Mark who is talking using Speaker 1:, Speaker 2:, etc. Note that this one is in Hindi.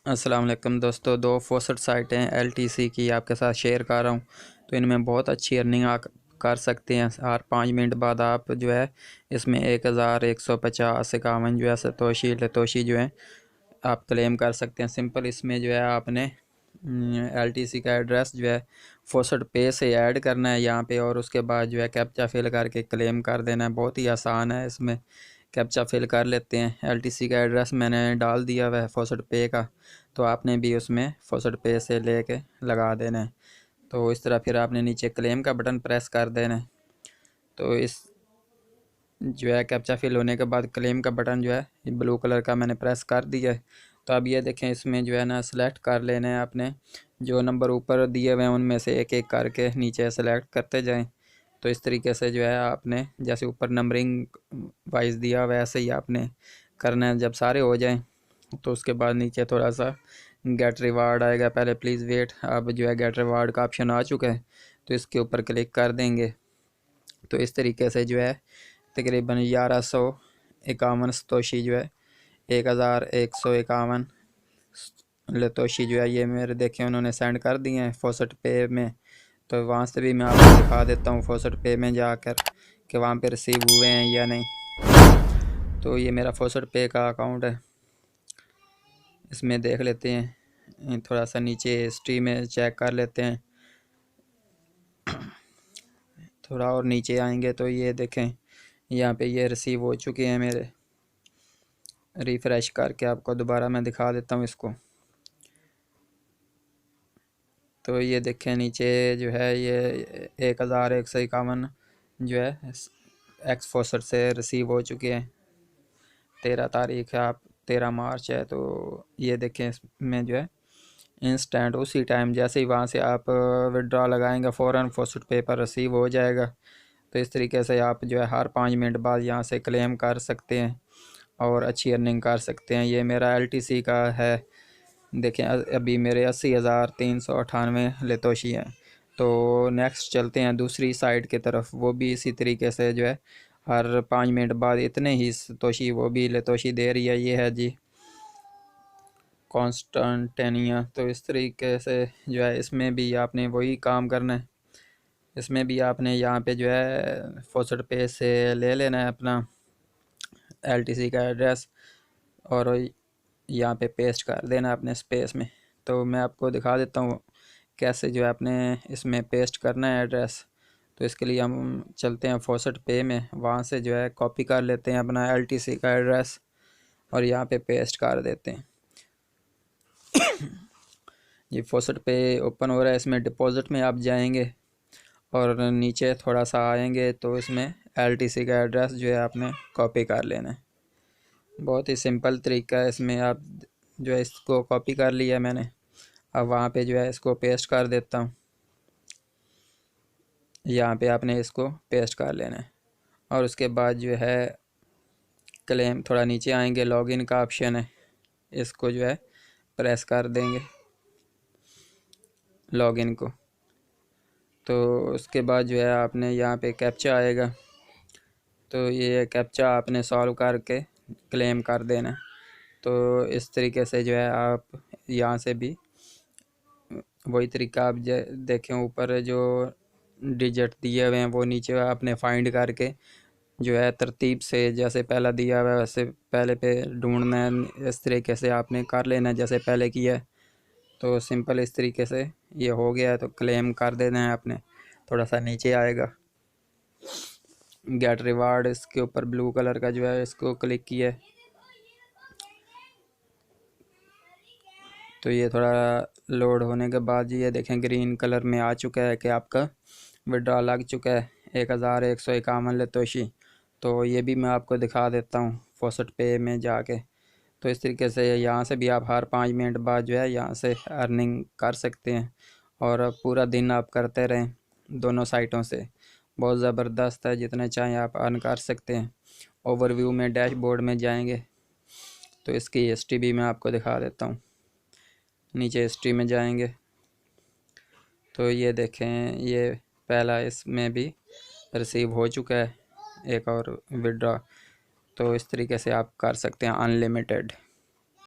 Speaker 1: अस्सलाम वालेकुम दोस्तों। दो फोसट साइटें एलटीसी की आपके साथ शेयर कर रहा हूँ। तो इनमें बहुत अच्छी अर्निंग आप कर सकते हैं। हर 5 मिनट बाद आप जो है इसमें 1150 51 जो है लतोशी जो है आप क्लेम कर सकते हैं। सिंपल इसमें जो है आपने एलटीसी का एड्रेस जो है फोसट पे से ऐड करना है यहाँ पे, और उसके बाद जो है कैप्चा फिल करके क्लेम कर देना है। बहुत ही आसान है। इसमें कैप्चा फिल कर लेते हैं। एलटीसी का एड्रेस मैंने डाल दिया हुआ है फोसट पे का, तो आपने भी उसमें फोसट पे से लेके लगा देना है। तो इस तरह फिर आपने नीचे क्लेम का बटन प्रेस कर देना है। तो इस जो है कैप्चा फिल होने के बाद क्लेम का बटन जो है ब्लू कलर का मैंने प्रेस कर दिया है। तो अब ये देखें, इसमें जो है ना सेलेक्ट कर लेना है आपने। जो नंबर ऊपर दिए हुए हैं उनमें से एक एक करके नीचे सेलेक्ट करते जाएं। तो इस तरीके से जो है आपने जैसे ऊपर नंबरिंग वाइज दिया हुआ है ऐसे ही आपने करना है। जब सारे हो जाएं तो उसके बाद नीचे थोड़ा सा गेट रिवार्ड आएगा। पहले प्लीज़ वेट, अब जो है गेट रिवार्ड का ऑप्शन आ चुका है, तो इसके ऊपर क्लिक कर देंगे। तो इस तरीके से जो है तकरीबन 1151 सतोशी जो है 1151 लतोशी जो है ये मेरे देखें उन्होंने सेंड कर दिए हैं फोसट पे में। तो वहाँ से भी मैं आपको दिखा देता हूँ फोसट पे में जाकर कि वहाँ पे रिसीव हुए हैं या नहीं। तो ये मेरा फोसट पे का अकाउंट है, इसमें देख लेते हैं। थोड़ा सा नीचे हिस्ट्री में चेक कर लेते हैं। थोड़ा और नीचे आएंगे तो ये देखें यहाँ पे ये रिसीव हो चुके हैं मेरे। रिफ़्रेश करके आपको दोबारा मैं दिखा देता हूँ इसको। तो ये देखें नीचे जो है ये 1151 जो है एक्स फोसट से रिसीव हो चुके हैं। 13 तारीख है, आप 13 मार्च है। तो ये देखें इसमें जो है इंस्टेंट उसी टाइम जैसे ही वहाँ से आप विड्रॉ लगाएंगे फ़ौरन फोसट पे पर रिसीव हो जाएगा। तो इस तरीके से आप जो है हर 5 मिनट बाद यहाँ से क्लेम कर सकते हैं और अच्छी अर्निंग कर सकते हैं। ये मेरा एलटीसी का है। देखें अभी मेरे 80,398 लतोशी हैं। तो नेक्स्ट चलते हैं दूसरी साइड की तरफ। वो भी इसी तरीके से जो है हर 5 मिनट बाद इतने ही सतोशी वो भी लतोशी दे रही है। ये है जी कॉन्स्टेंटेनिया। तो इस तरीके से जो है इसमें भी आपने वही काम करना है। इसमें भी आपने यहाँ पे जो है फोसट पे से ले लेना है अपना एलटीसी का एड्रेस और यहाँ पे पेस्ट कर देना अपने स्पेस में। तो मैं आपको दिखा देता हूँ कैसे जो है आपने इसमें पेस्ट करना है एड्रेस। तो इसके लिए हम चलते हैं फोसट पे में, वहाँ से जो है कॉपी कर लेते हैं अपना एलटीसी का एड्रेस और यहाँ पे पेस्ट कर देते हैं। ये फोसट पे ओपन हो रहा है। इसमें डिपॉज़िट में आप जाएंगे और नीचे थोड़ा सा आएंगे तो इसमें एलटीसी का एड्रेस जो है आपने कॉपी कर लेना है। बहुत ही सिंपल तरीका है। इसमें आप जो है इसको कॉपी कर लिया मैंने, अब वहाँ पे जो है इसको पेस्ट कर देता हूँ। यहाँ पे आपने इसको पेस्ट कर लेना है और उसके बाद जो है क्लेम थोड़ा नीचे आएंगे, लॉगिन का ऑप्शन है, इसको जो है प्रेस कर देंगे लॉगिन को। तो उसके बाद जो है आपने यहाँ पे कैप्चा आएगा, तो ये कैप्चा आपने सॉल्व करके क्लेम कर देना। तो इस तरीके से जो है आप यहाँ से भी वही तरीका आप देखें ऊपर जो डिजिट दिए हुए हैं वो नीचे आपने फाइंड करके जो है तरतीब से जैसे पहला दिया हुआ है वैसे पहले पे ढूंढना है। इस तरीके से आपने कर लेना है जैसे पहले किया है। तो सिंपल इस तरीके से ये हो गया है। तो क्लेम कर देना है आपने। थोड़ा सा नीचे आएगा गेट रिवार्ड, इसके ऊपर ब्लू कलर का जो है इसको क्लिक किया है। तो ये थोड़ा लोड होने के बाद ये देखें ग्रीन कलर में आ चुका है कि आपका विड्रॉ लग चुका है 1151 लतोशी। तो ये भी मैं आपको दिखा देता हूँ फोसट पे में जाके। तो इस तरीके से यहाँ से भी आप हर 5 मिनट बाद जो है यहाँ से अर्निंग कर सकते हैं और पूरा दिन आप करते रहें दोनों साइटों से। बहुत ज़बरदस्त है, जितने चाहें आप अर्न कर सकते हैं। ओवरव्यू में डैशबोर्ड में जाएंगे तो इसकी हिस्ट्री भी मैं आपको दिखा देता हूँ। नीचे हिस्ट्री में जाएंगे तो ये देखें ये पहला इसमें भी रिसीव हो चुका है एक और विड्रॉ। तो इस तरीके से आप कर सकते हैं अनलिमिटेड।